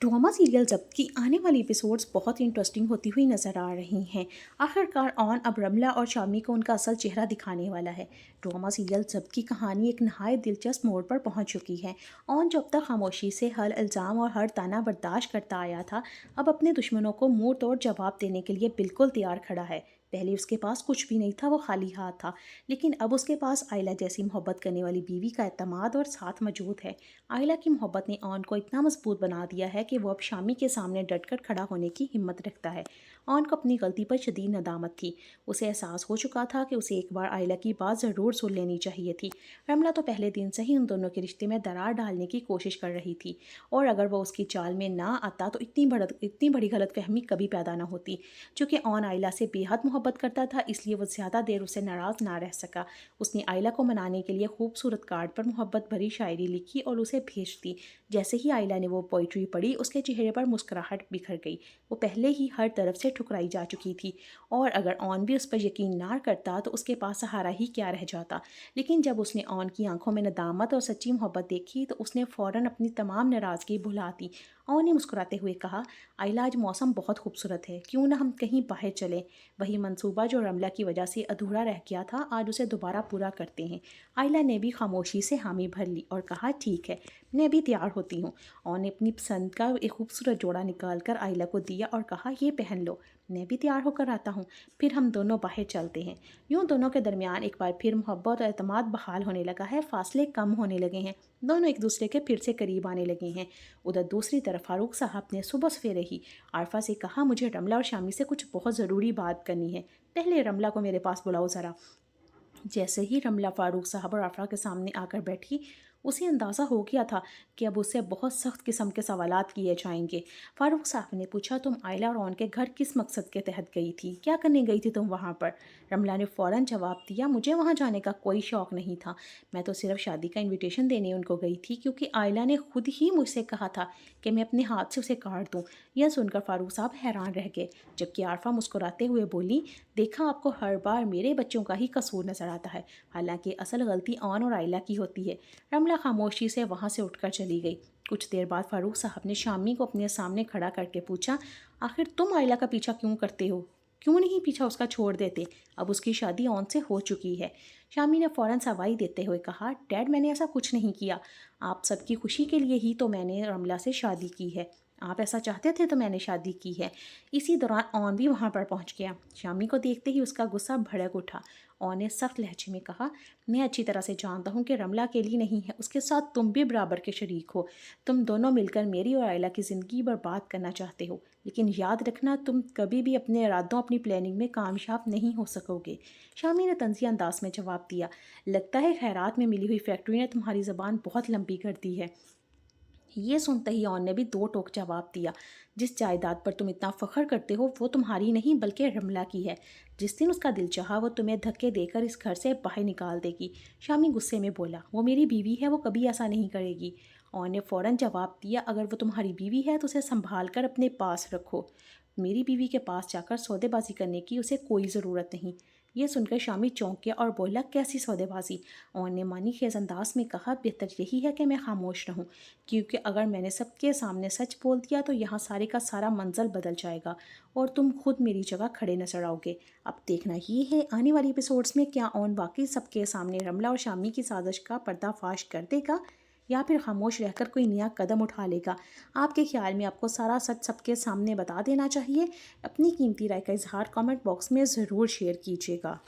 Drama serial ज़ब्त की आने वाली एपिसोड्स बहुत इंटरेस्टिंग होती हुई नज़र आ रही हैं। आखिरकार ऑन अब रमला और शामी को उनका असल चेहरा दिखाने वाला है। ड्रामा सीरियल ज़ब्त की कहानी एक नहायत दिलचस्प मोड़ पर पहुंच चुकी है। ऑन जो अब तक खामोशी से हर इल्ज़ाम और हर ताना बर्दाश्त करता आया था, अब अपने दुश्मनों को मुंह तोड़ जवाब देने के लिए बिल्कुल तैयार खड़ा है। पहले उसके पास कुछ भी नहीं था, वो खाली हाथ था, लेकिन अब उसके पास आयला जैसी मोहब्बत करने वाली बीवी का एतमाद और साथ मौजूद है। आयला की मोहब्बत ने ऑन को इतना मजबूत बना दिया है कि वो अब शामी के सामने डटकर खड़ा होने की हिम्मत रखता है। ऑन को अपनी गलती पर शदीद नदामत थी। उसे एहसास हो चुका था कि उसे एक बार आयला की बात ज़रूर सुन लेनी चाहिए थी। रमला तो पहले दिन से ही उन दोनों के रिश्ते में दरार डालने की कोशिश कर रही थी, और अगर वो उसकी चाल में ना आता तो इतनी बड़ी गलतफहमी कभी पैदा ना होती। चूँकि ऑन आयला से बेहद मोहब्बत करता था, इसलिए वो ज़्यादा देर उससे नाराज़ ना रह सका। उसने आयला को मनाने के लिए खूबसूरत कार्ड पर मोहब्बत भरी शायरी लिखी और उसे भेज दी। जैसे ही आयला ने वो पोइट्री पढ़ी, उसके चेहरे पर मुस्कुराहट बिखर गई। वो पहले ही हर तरफ से ठुकराई जा चुकी थी, और अगर ऑन भी उस पर यकीन ना करता तो उसके पास सहारा ही क्या रह जाता। लेकिन जब उसने ऑन की आंखों में नदामत और सच्ची मोहब्बत देखी तो उसने फ़ौरन अपनी तमाम नाराज़गी भुला दी। ऑन ने मुस्कुराते हुए कहा, आयला आज मौसम बहुत खूबसूरत है, क्यों ना हम कहीं बाहर चलें। वही मंसूबा जो रमला की वजह से अधूरा रह गया था, आज उसे दोबारा पूरा करते हैं। आयला ने भी खामोशी से हामी भर ली और कहा, ठीक है, मैं अभी तैयार होती हूँ। ऑन ने अपनी पसंद का एक खूबसूरत जोड़ा निकाल कर आयला को दिया और कहा, ये पहन लो, मैं भी तैयार होकर आता हूँ, फिर हम दोनों बाहर चलते हैं। यूँ दोनों के दरमियान एक बार फिर मोहब्बत और एतमाद बहाल होने लगा है। फासले कम होने लगे हैं, दोनों एक दूसरे के फिर से करीब आने लगे हैं। उधर दूसरी तरफ फारूक साहब ने सुबह सवेरे ही आरफा से कहा, मुझे रमला और शामी से कुछ बहुत ज़रूरी बात करनी है, पहले रमला को मेरे पास बुलाओ ज़रा। जैसे ही रमला फारूक साहब और आफरा के सामने आकर बैठी, उसे अंदाज़ा हो गया था कि अब उससे बहुत सख्त किस्म के सवालात किए जाएंगे। फारूक साहब ने पूछा, तुम आयला और ऑन के घर किस मकसद के तहत गई थी, क्या करने गई थी तुम वहाँ पर? रमला ने फ़ौरन जवाब दिया, मुझे वहाँ जाने का कोई शौक़ नहीं था, मैं तो सिर्फ शादी का इन्विटेशन देने उनको गई थी, क्योंकि आयला ने खुद ही मुझसे कहा था कि मैं अपने हाथ से उसे काट दूँ। यह सुनकर फारूक साहब हैरान रह गए, जबकि आरफा मुस्कुराते हुए बोली, देखा, आपको हर बार मेरे बच्चों का ही कसूर नज़र आता है, हालांकि असल गलती ऑन और आयला की होती है। रमला खामोशी से वहाँ से उठकर चली गई। कुछ देर बाद फारूक साहब ने शामी को अपने सामने खड़ा करके पूछा, आखिर तुम आयला का पीछा क्यों करते हो? क्यों नहीं पीछा उसका छोड़ देते? अब उसकी शादी ऑन से हो चुकी है। शामी ने फ़ौरन सवाई देते हुए कहा, डैड, मैंने ऐसा कुछ नहीं किया, आप सबकी खुशी के लिए ही तो मैंने रमला से शादी की है, आप ऐसा चाहते थे तो मैंने शादी की है। इसी दौरान ऑन भी वहाँ पर पहुँच गया। शामी को देखते ही उसका गुस्सा भड़क उठा। ऑन ने सख्त लहजे में कहा, मैं अच्छी तरह से जानता हूँ कि रमला अकेली नहीं है, उसके साथ तुम भी बराबर के शरीक हो। तुम दोनों मिलकर मेरी और आयला की ज़िंदगी बर्बाद करना चाहते हो, लेकिन याद रखना, तुम कभी भी अपने इरादों, अपनी प्लानिंग में कामयाब नहीं हो सकोगे। शामी ने तंज़िया अंदाज में जवाब दिया, लगता है खैरात में मिली हुई फैक्ट्री ने तुम्हारी ज़बान बहुत लंबी कर दी है। ये सुनते ही ऑन ने भी दो टोक जवाब दिया, जिस जायदाद पर तुम इतना फ़ख्र करते हो वो तुम्हारी नहीं बल्कि रमला की है। जिस दिन उसका दिल चाहा वो तुम्हें धक्के देकर इस घर से बाहर निकाल देगी। शामी गुस्से में बोला, वो मेरी बीवी है, वो कभी ऐसा नहीं करेगी। ऑन ने फ़ौरन जवाब दिया, अगर वो तुम्हारी बीवी है तो उसे संभाल कर अपने पास रखो, मेरी बीवी के पास जाकर सौदेबाजी करने की उसे कोई ज़रूरत नहीं। यह सुनकर शामी चौंक गया और बोला, कैसी सौदेबाजी? ऑन ने मानी खेज अंदाज में कहा, बेहतर यही है कि मैं खामोश रहूं, क्योंकि अगर मैंने सबके सामने सच बोल दिया तो यहाँ सारे का सारा मंजल बदल जाएगा और तुम खुद मेरी जगह खड़े नजर आओगे। अब देखना ये है आने वाली एपिसोड्स में क्या ऑन वाकई सबके सामने रमला और शामी की साजिश का पर्दाफाश कर देगा, या फिर खामोश रहकर कोई नया कदम उठा लेगा। आपके ख्याल में आपको सारा सच सबके सामने बता देना चाहिए? अपनी कीमती राय का इजहार कमेंट बॉक्स में ज़रूर शेयर कीजिएगा।